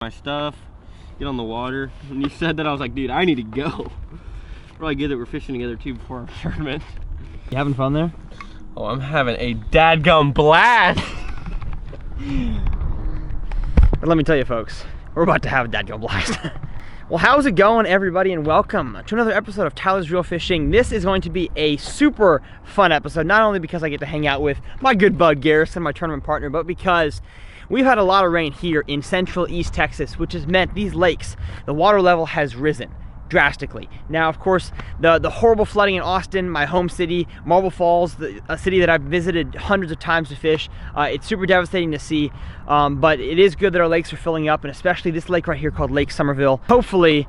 my stuff, get on the water. When you said that, I was like, dude, I need to go. Probably good that we're fishing together too before our tournament. You having fun there? Oh, I'm having a dadgum blast. But let me tell you folks, we're about to have a dadgum blast. Well, how's it going, everybody, and welcome to another episode of Tyler's Real Fishing. This is going to be a super fun episode, not only because I get to hang out with my good bud Garrison, my tournament partner, but because we've had a lot of rain here in central East Texas, which has meant these lakes, the water level has risen drastically. Now, of course, the horrible flooding in Austin, my home city, Marble Falls, a city that I've visited hundreds of times to fish, it's super devastating to see, but it is good that our lakes are filling up, and especially this lake right here called Lake Somerville. Hopefully,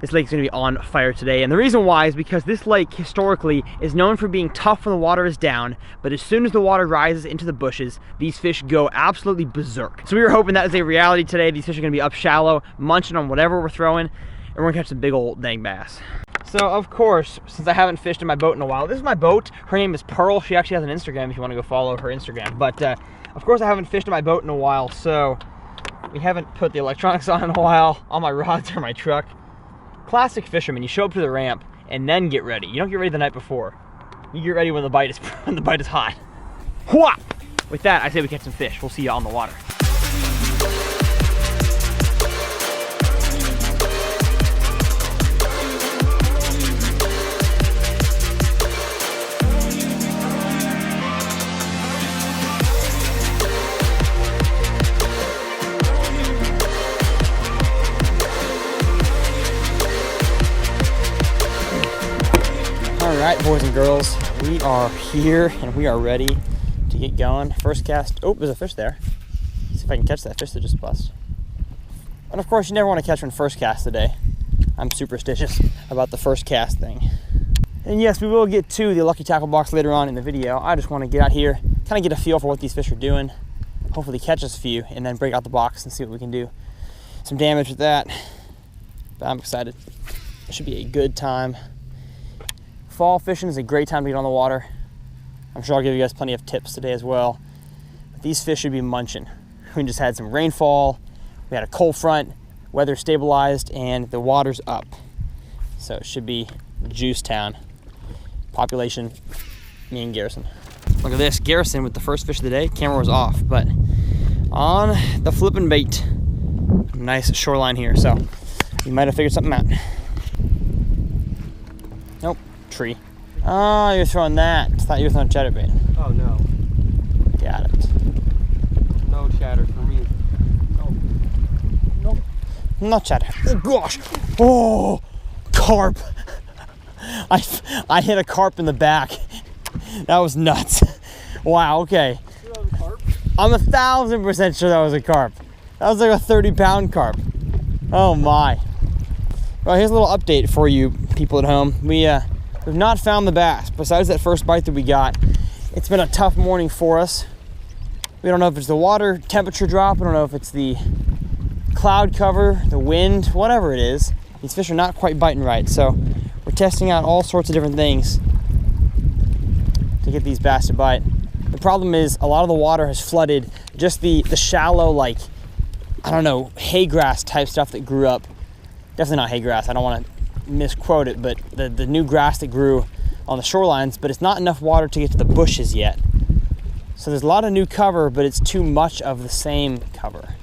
this lake is going to be on fire today, and the reason why is because this lake historically is known for being tough when the water is down, but as soon as the water rises into the bushes, these fish go absolutely berserk. So we were hoping that is a reality today. These fish are going to be up shallow, munching on whatever we're throwing, and we're gonna catch some big old dang bass. So of course, since I haven't fished in my boat in a while, this is my boat. Her name is Pearl. She actually has an Instagram if you want to go follow her Instagram. But of course I haven't fished in my boat in a while, so we haven't put the electronics on in a while. All my rods are in my truck. Classic fisherman, you show up to the ramp and then get ready. You don't get ready the night before. You get ready when the bite is hot. Hwah! With that, I say we catch some fish. We'll see you on the water. Alright, boys and girls, we are here and we are ready to get going. First cast. Oh, there's a fish there. Let's see if I can catch that fish that just bust. And of course, you never want to catch one first cast today. I'm superstitious about the first cast thing. And yes, we will get to the lucky tackle box later on in the video. I just want to get out here, kind of get a feel for what these fish are doing, hopefully catch us a few, and then break out the box and see what we can do. Some damage with that. But I'm excited. It should be a good time. Fall fishing is a great time to get on the water. I'm sure I'll give you guys plenty of tips today as well. But these fish should be munching. We just had some rainfall, we had a cold front, weather stabilized, and the water's up. So it should be juice town. Population, me and Garrison. Look at this, Garrison with the first fish of the day. Camera was off, but on the flipping bait. Nice shoreline here, so you might have figured something out. Nope. Tree. Oh, you're throwing that. I thought you were throwing chatterbait. Oh no. Got it. No chatter for me. Oh. Nope. No chatter. Oh gosh. Oh, carp. I hit a carp in the back. That was nuts. Wow, okay. That was a carp? I'm 1000% sure that was a carp. That was like a 30-pound carp. Oh my. Well, here's a little update for you people at home. We've not found the bass. Besides that first bite that we got, it's been a tough morning for us. We don't know if it's the water temperature drop. We don't know if it's the cloud cover, the wind, whatever it is. These fish are not quite biting right. So we're testing out all sorts of different things to get these bass to bite. The problem is a lot of the water has flooded just the shallow, like, I don't know, hay grass type stuff that grew up. Definitely not hay grass. I don't want to misquote it, but the new grass that grew on the shorelines, but it's not enough water to get to the bushes yet. So there's a lot of new cover, but it's too much of the same cover.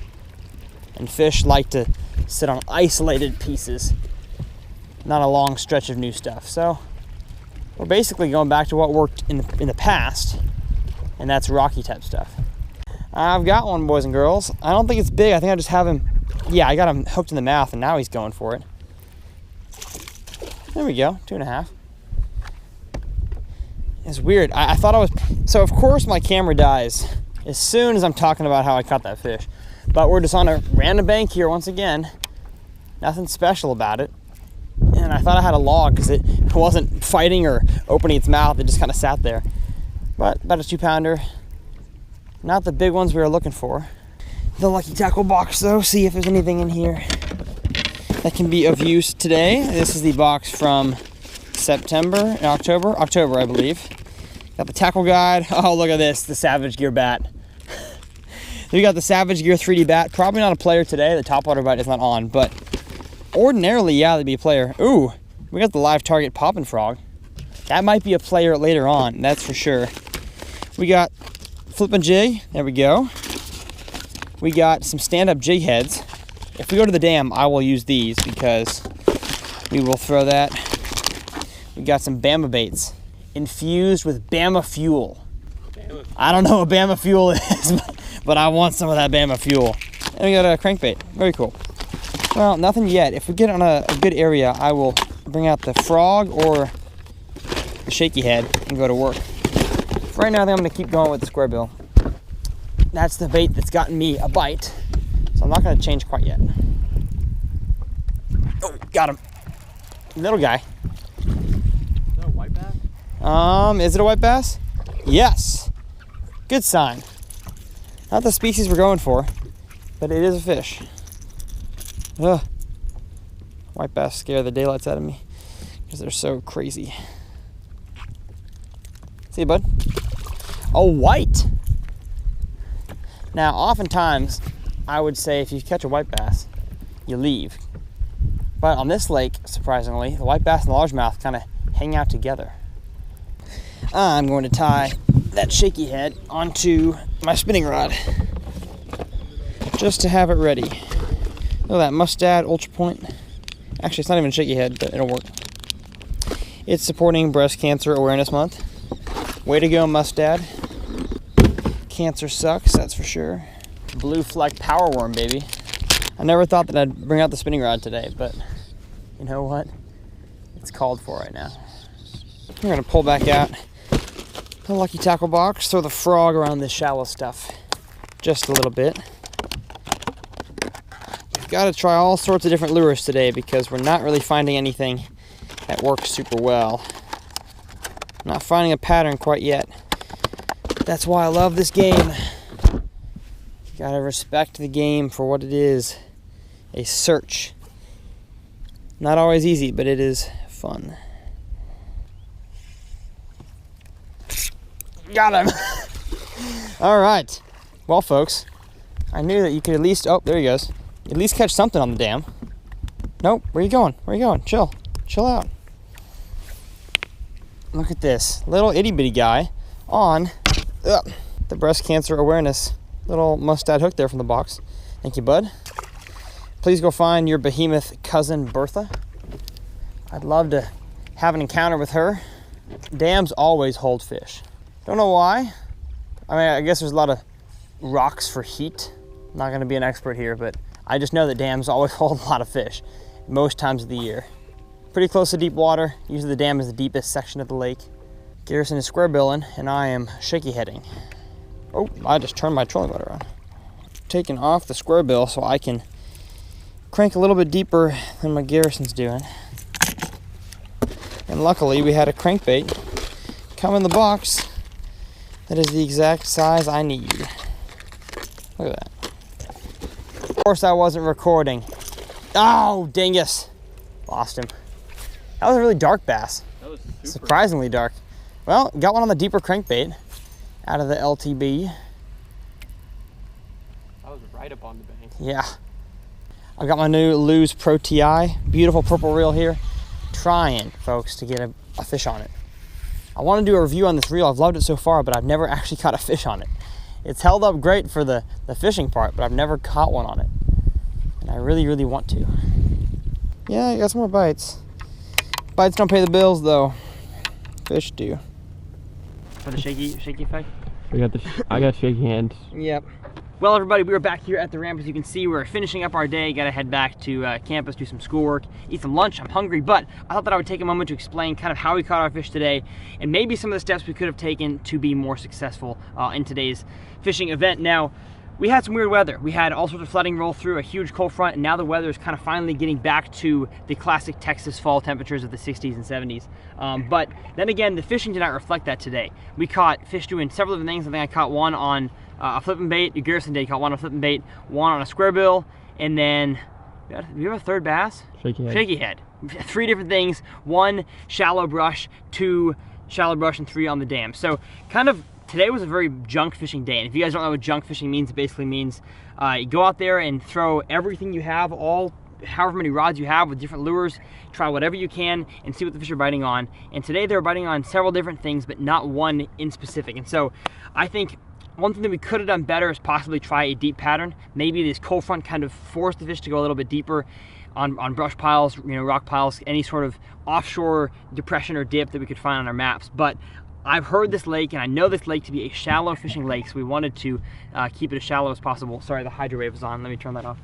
And fish like to sit on isolated pieces, not a long stretch of new stuff. So we're basically going back to what worked in the past, and that's rocky type stuff. I've got one, boys and girls. I don't think it's big. I think I just have him, yeah, I got him hooked in the mouth, and now he's going for it. There we go, 2.5. It's weird. I thought I was, so of course my camera dies as soon as I'm talking about how I caught that fish. But we're just on a random bank here once again. Nothing special about it. And I thought I had a log because it wasn't fighting or opening its mouth. It just kind of sat there. But about a 2-pounder. Not the big ones we were looking for. The lucky tackle box though, see if there's anything in here that can be of use today. This is the box from October, I believe. Got the tackle guide. Oh, look at this, the Savage Gear bat. We got the Savage Gear 3D bat. Probably not a player today. The topwater bite is not on, but ordinarily, yeah, that'd be a player. Ooh, we got the live target poppin' frog. That might be a player later on, that's for sure. We got flippin' jig. There we go. We got some stand-up jig heads. If we go to the dam, I will use these because we will throw that. We got some Bama baits infused with Bama fuel. I don't know what Bama fuel is, but I want some of that Bama fuel. And we got a crankbait. Very cool. Well, nothing yet. If we get on a good area, I will bring out the frog or the shaky head and go to work. For right now, I think I'm going to keep going with the square bill. That's the bait that's gotten me a bite, so I'm not going to change quite yet. Oh, got him. Little guy. Is that a white bass? Is it a white bass? Yes. Good sign. Not the species we're going for, but it is a fish. Ugh. White bass scare the daylights out of me because they're so crazy. See you, bud? Oh, white. Now, oftentimes, I would say if you catch a white bass, you leave. But on this lake, surprisingly, the white bass and the largemouth kind of hang out together. I'm going to tie that shaky head onto my spinning rod just to have it ready. Look at that Mustad Ultra Point. Actually, it's not even a shaky head, but it'll work. It's supporting Breast Cancer Awareness Month. Way to go, Mustad. Cancer sucks, that's for sure. Blue Fleck Power Worm, baby. I never thought that I'd bring out the spinning rod today, but you know what? It's called for right now. We're gonna pull back out the lucky tackle box, throw the frog around this shallow stuff just a little bit. We've got to try all sorts of different lures today because we're not really finding anything that works super well. Not finding a pattern quite yet. That's why I love this game. You gotta respect the game for what it is. A search. Not always easy, but it is fun. Got him. All right. Well, folks, I knew that you could at least, oh, there he goes. At least catch something on the dam. Nope, where you going? Where you going? Chill. Chill out. Look at this little itty bitty guy on the Breast Cancer Awareness little Mustad hook there from the box. Thank you, bud. Please go find your behemoth cousin Bertha. I'd love to have an encounter with her. Dams always hold fish. Don't know why. I mean, I guess there's a lot of rocks for heat. I'm not gonna be an expert here, but I just know that dams always hold a lot of fish most times of the year. Pretty close to deep water. Usually the dam is the deepest section of the lake. Garrison is square billing and I am shaky heading. Oh, I just turned my trolling motor on. Taking off the square bill so I can crank a little bit deeper than my Garrison's doing. And luckily we had a crankbait come in the box that is the exact size I need. Look at that. Of course I wasn't recording. Oh, dingus. Lost him. That was a really dark bass. That was super surprisingly dark. Well, got one on the deeper crankbait out of the LTB. I was right up on the bank. Yeah. I got my new Lose Pro TI. Beautiful purple reel here. Trying, folks, to get a fish on it. I want to do a review on this reel. I've loved it so far, but I've never actually caught a fish on it. It's held up great for the fishing part, but I've never caught one on it. And I really, really want to. Yeah, I got some more bites. Bites don't pay the bills, though. Fish do. For the shaky effect? We got I got shaky hands. Yep. Well, everybody, we are back here at the ramp. As you can see, we're finishing up our day. Got to head back to campus, do some schoolwork, eat some lunch. I'm hungry, but I thought that I would take a moment to explain kind of how we caught our fish today and maybe some of the steps we could have taken to be more successful in today's fishing event. Now, we had some weird weather. We had all sorts of flooding roll through, a huge cold front, and now the weather is kind of finally getting back to the classic Texas fall temperatures of the 60s and 70s. But then again, the fishing did not reflect that today. We caught fish doing several different things. I think I caught one on a flipping bait. Garrison did caught one on a flipping bait, one on a square bill, and then, do you have a third bass? Shaky head. Shaky head. 3 different things, 1 shallow brush, 2 shallow brush, and 3 on the dam. So kind of today was a very junk fishing day. And if you guys don't know what junk fishing means, it basically means you go out there and throw everything you have, however many rods you have with different lures, try whatever you can and see what the fish are biting on. And today they're biting on several different things, but not one in specific. And so I think one thing that we could have done better is possibly try a deep pattern. Maybe this cold front kind of forced the fish to go a little bit deeper on brush piles, rock piles, any sort of offshore depression or dip that we could find on our maps. But I've heard this lake, and I know this lake to be a shallow fishing lake, so we wanted to keep it as shallow as possible. Sorry, the hydro wave is on. Let me turn that off.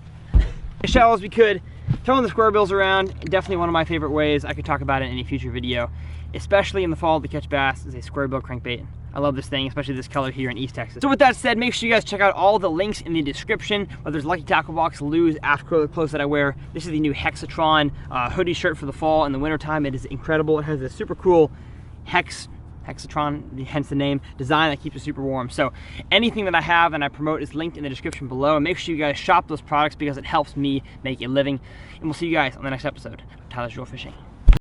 As shallow as we could, throwing the square bills around, definitely one of my favorite ways. I could talk about it in any future video, especially in the fall to catch bass, is a square bill crankbait. I love this thing, especially this color here in East Texas. So with that said, make sure you guys check out all the links in the description, whether it's Lucky Tackle Box, Lou's, after clothes that I wear. This is the new Hexatron hoodie shirt for the fall and the winter time. It is incredible. It has a super cool Hexatron, hence the name, design that keeps it super warm. So anything that I have and I promote is linked in the description below, and make sure you guys shop those products because it helps me make a living. And we'll see you guys on the next episode of Tyler's Reel Fishing.